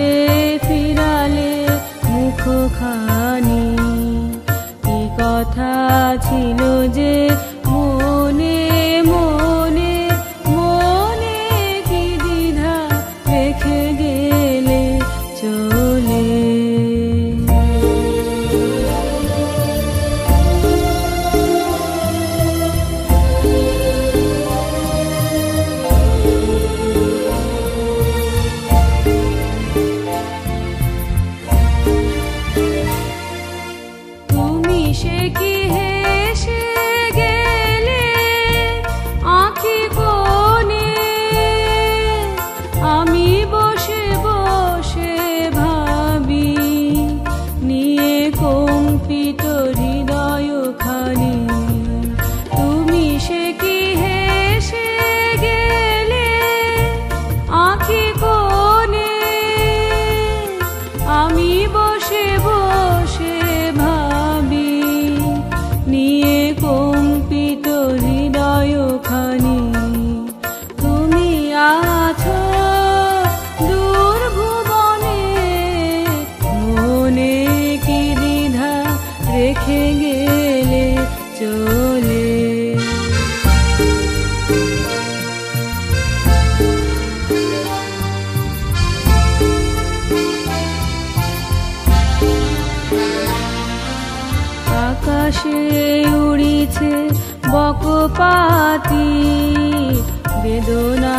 ভেবে ফিরালে মুখখানি, কি কথা ছিল যে মনে মনে মনে, কি দ্বিধা রেখে গেলে চলে। সে কি হেসে গেলে আঁখি কোণে, আমি বসে বসে ভাবি নিয়ে কম্পিত হৃদয়খানি। তুমি সে কি হেসে গেলে আঁখি কোণে, আমি বসে বসে নিয়ে কম্পিত হৃদয়খানি। তুমি আছো দূর ভুবনে, মনে কি দ্বিধা রেখে গেলে চলে। আকাশে উড়িছে বকপাতি বেদনা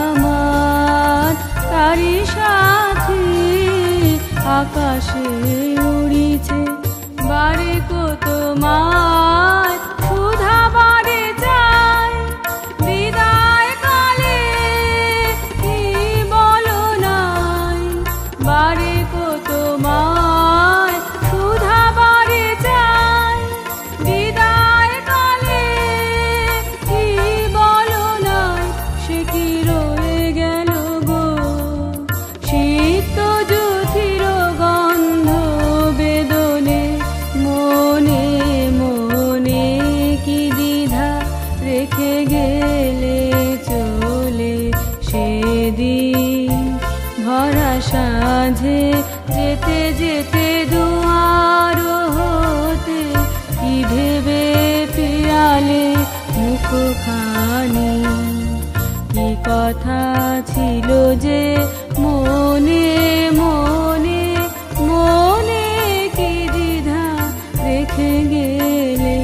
আমার, তারি সাথী আকাশে উড়িছে বারে কত তোমার সুধা বারে যায়। বিদায় কালে কি বলো নাই, বারে কত তোমার সুধা বারে যায়। বিদায় কালে কি বলো নাই, সে কি রয়ে গেল গো শীত জ্যোতির গন্ধ বেদনে। মনে মনে কি দ্বিধা রেখে গেলে চলে। সেদিন ভরা সাঁঝে যেতে যেতে দুয়ার হতে, কি ভেবে ফিরালে মুখখানি, কি কথা ছিল যে মনে মনে মনে, কি দ্বিধা রেখে গেলে